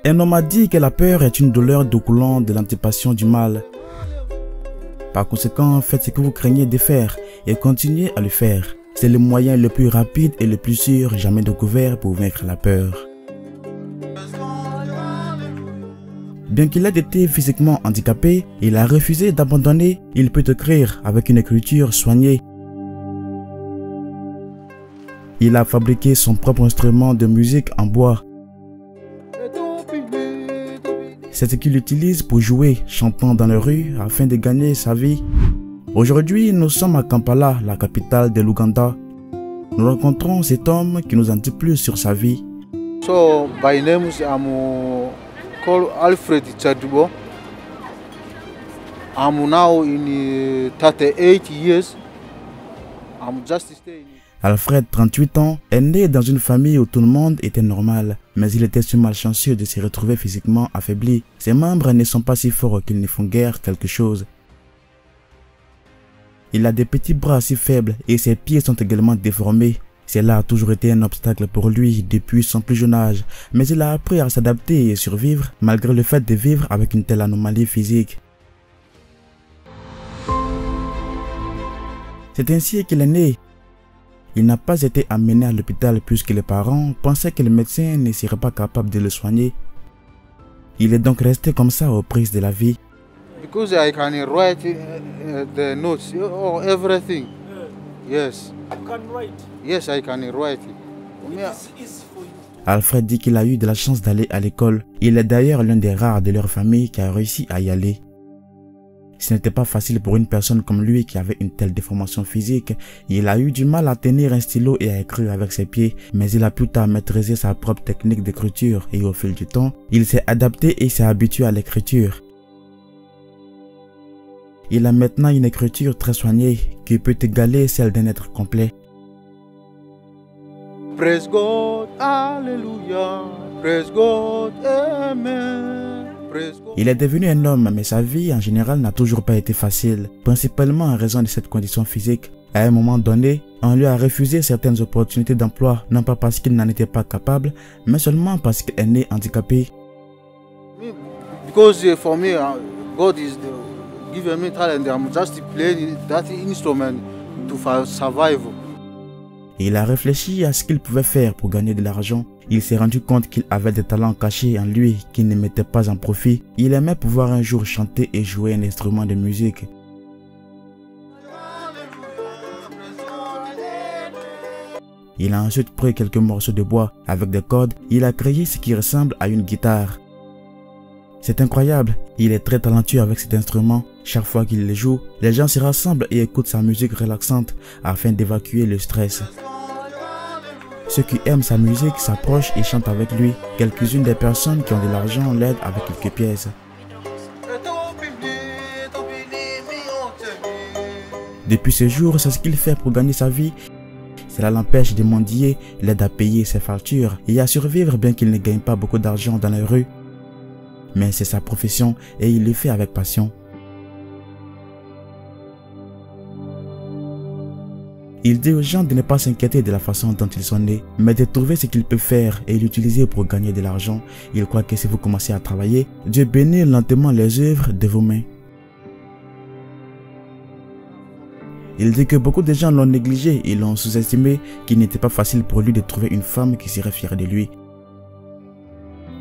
Un homme a dit que la peur est une douleur découlant de l'anticipation du mal. Par conséquent, faites ce que vous craignez de faire et continuez à le faire. C'est le moyen le plus rapide et le plus sûr jamais découvert pour vaincre la peur. Bien qu'il ait été physiquement handicapé, il a refusé d'abandonner. Il peut écrire avec une écriture soignée. Il a fabriqué son propre instrument de musique en bois. C'est ce qu'il utilise pour jouer, chantant dans les rues afin de gagner sa vie. Aujourd'hui, nous sommes à Kampala, la capitale de l'Ouganda. Nous rencontrons cet homme qui nous en dit plus sur sa vie. So, by name I'm called Alfred Chadubo. I'm now in 38 years. I'm just staying. Alfred, 38 ans, est né dans une famille où tout le monde était normal, mais il était si malchanceux de se retrouver physiquement affaibli. Ses membres ne sont pas si forts qu'ils ne font guère quelque chose. Il a des petits bras si faibles et ses pieds sont également déformés. Cela a toujours été un obstacle pour lui depuis son plus jeune âge, mais il a appris à s'adapter et survivre malgré le fait de vivre avec une telle anomalie physique. C'est ainsi qu'il est né. Il n'a pas été amené à l'hôpital puisque les parents pensaient que le médecin ne serait pas capable de le soigner. Il est donc resté comme ça aux prises de la vie. Because I can write the notes or everything. Yes. You can write. Yes, I can write. It is easy for you. Alfred dit qu'il a eu de la chance d'aller à l'école. Il est d'ailleurs l'un des rares de leur famille qui a réussi à y aller. Ce n'était pas facile pour une personne comme lui qui avait une telle déformation physique. Il a eu du mal à tenir un stylo et à écrire avec ses pieds, mais il a plus tard maîtrisé sa propre technique d'écriture et au fil du temps, il s'est adapté et s'est habitué à l'écriture. Il a maintenant une écriture très soignée qui peut égaler celle d'un être complet. Praise God, Hallelujah, praise God, Amen. Il est devenu un homme, mais sa vie en général n'a toujours pas été facile, principalement en raison de cette condition physique. À un moment donné, on lui a refusé certaines opportunités d'emploi, non pas parce qu'il n'en était pas capable, mais seulement parce qu'il est né handicapé. Because for me, God is given me talent. I'm just playing that instrument to survive. Il a réfléchi à ce qu'il pouvait faire pour gagner de l'argent. Il s'est rendu compte qu'il avait des talents cachés en lui qu'il ne mettait pas en profit. Il aimait pouvoir un jour chanter et jouer un instrument de musique. Il a ensuite pris quelques morceaux de bois avec des cordes. Il a créé ce qui ressemble à une guitare. C'est incroyable, il est très talentueux avec cet instrument. Chaque fois qu'il le joue, les gens se rassemblent et écoutent sa musique relaxante afin d'évacuer le stress. Ceux qui aiment sa musique s'approchent et chantent avec lui. Quelques-unes des personnes qui ont de l'argent l'aident avec quelques pièces. Depuis ce jour, c'est ce qu'il fait pour gagner sa vie. Cela l'empêche de mendier, l'aide à payer ses factures et à survivre bien qu'il ne gagne pas beaucoup d'argent dans les rues. Mais c'est sa profession et il le fait avec passion. Il dit aux gens de ne pas s'inquiéter de la façon dont ils sont nés, mais de trouver ce qu'ils peuvent faire et l'utiliser pour gagner de l'argent. Il croit que si vous commencez à travailler, Dieu bénit lentement les œuvres de vos mains. Il dit que beaucoup de gens l'ont négligé et l'ont sous-estimé, qu'il n'était pas facile pour lui de trouver une femme qui serait fière de lui.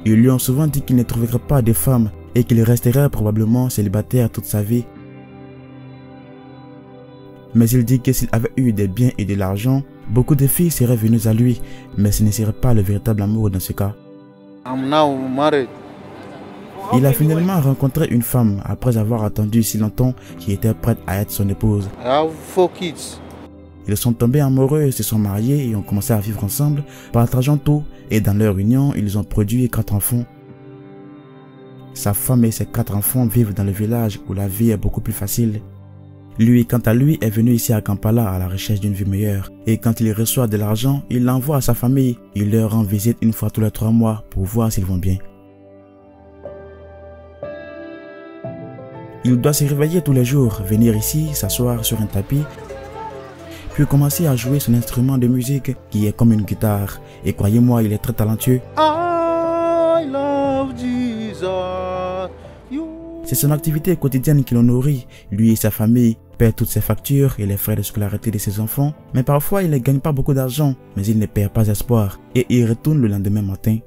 Ils lui ont souvent dit qu'il ne trouverait pas de femme et qu'il resterait probablement célibataire toute sa vie. Mais il dit que s'il avait eu des biens et de l'argent, beaucoup de filles seraient venues à lui, mais ce ne serait pas le véritable amour dans ce cas. I'm now married. Il a finalement rencontré une femme après avoir attendu si longtemps qui était prête à être son épouse. I have 4 kids. Ils sont tombés amoureux, se sont mariés et ont commencé à vivre ensemble, partageant tout, et dans leur union, ils ont produit 4 enfants. Sa femme et ses 4 enfants vivent dans le village où la vie est beaucoup plus facile. Lui, quant à lui, est venu ici à Kampala à la recherche d'une vie meilleure. Et quand il reçoit de l'argent, il l'envoie à sa famille. Il leur rend visite une fois tous les 3 mois pour voir s'ils vont bien. Il doit se réveiller tous les jours, venir ici, s'asseoir sur un tapis, puis commencer à jouer son instrument de musique qui est comme une guitare. Et croyez-moi, il est très talentueux. I love Jesus. C'est son activité quotidienne qui le nourrit. Lui et sa famille paient toutes ses factures et les frais de scolarité de ses enfants. Mais parfois, il ne gagne pas beaucoup d'argent, mais il ne perd pas espoir et il retourne le lendemain matin.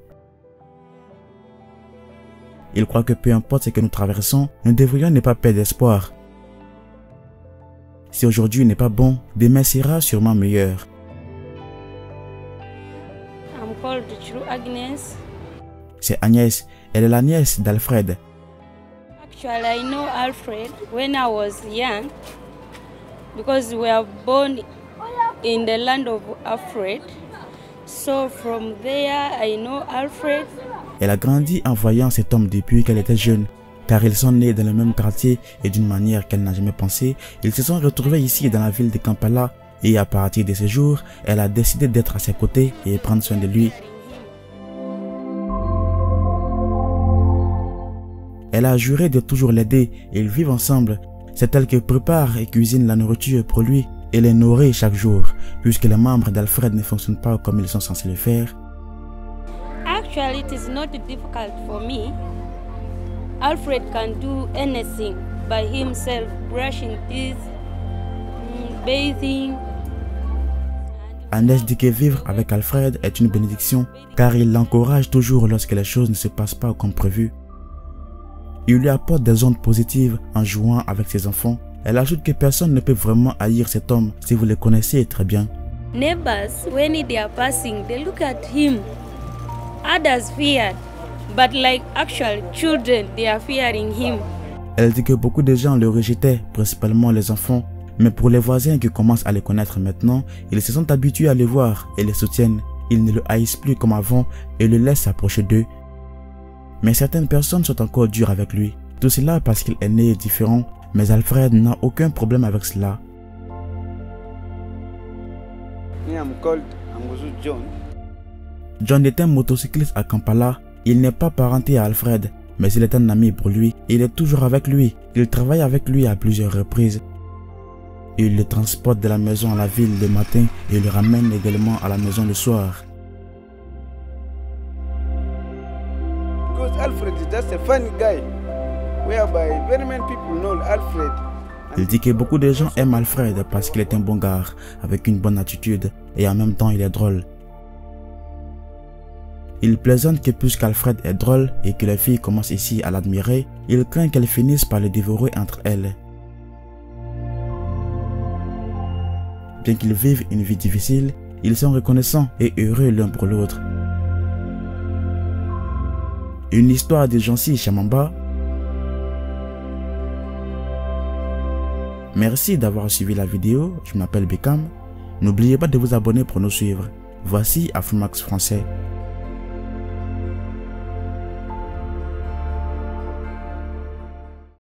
Il croit que peu importe ce que nous traversons, nous devrions ne pas perdre espoir. Si aujourd'hui n'est pas bon, demain sera sûrement meilleur. I'm called True Agnes. C'est Agnès, elle est la nièce d'Alfred. Actually, I know Alfred when I was young because we were born in the land of Alfred. So from there, I know Alfred. Elle a grandi en voyant cet homme depuis qu'elle était jeune, car ils sont nés dans le même quartier et d'une manière qu'elle n'a jamais pensé, ils se sont retrouvés ici dans la ville de Kampala et à partir de ce jour, elle a décidé d'être à ses côtés et prendre soin de lui. Elle a juré de toujours l'aider et ils vivent ensemble. C'est elle qui prépare et cuisine la nourriture pour lui et les nourrit chaque jour, puisque les membres d'Alfred ne fonctionnent pas comme ils sont censés le faire. Actually, it is not difficult for me. Alfred can do anything by himself, brushing teeth, bathing. Agnès dit que vivre avec Alfred est une bénédiction, car il l'encourage toujours lorsque les choses ne se passent pas comme prévu. Il lui apporte des ondes positives en jouant avec ses enfants. Elle ajoute que personne ne peut vraiment haïr cet homme si vous le connaissez très bien. Neighbors, when they are passing, they look at him. Others fear, but like actual children, they are fearing him. Elle dit que beaucoup de gens le rejetaient, principalement les enfants. Mais pour les voisins qui commencent à le connaître maintenant, ils se sont habitués à le voir et le soutiennent. Ils ne le haïssent plus comme avant et le laissent s'approcher d'eux. Mais certaines personnes sont encore dures avec lui. Tout cela parce qu'il est né différent, mais Alfred n'a aucun problème avec cela. I'm called Amozu John. John est un motocycliste à Kampala. Il n'est pas parenté à Alfred, mais il est un ami pour lui. Il est toujours avec lui. Il travaille avec lui à plusieurs reprises. Il le transporte de la maison à la ville le matin et le ramène également à la maison le soir. Because Alfred is just a funny guy, whereby very many people know Alfred. Il dit que beaucoup de gens aiment Alfred parce qu'il est un bon gars, avec une bonne attitude et en même temps il est drôle. Il plaisante que puisqu'Alfred est drôle et que les filles commencent ici à l'admirer, il craint qu'elles finissent par le dévorer entre elles. Bien qu'ils vivent une vie difficile, ils sont reconnaissants et heureux l'un pour l'autre. Une histoire de Jancy Chamamba. Merci d'avoir suivi la vidéo, je m'appelle Bekam. N'oubliez pas de vous abonner pour nous suivre. Voici Afromax Français.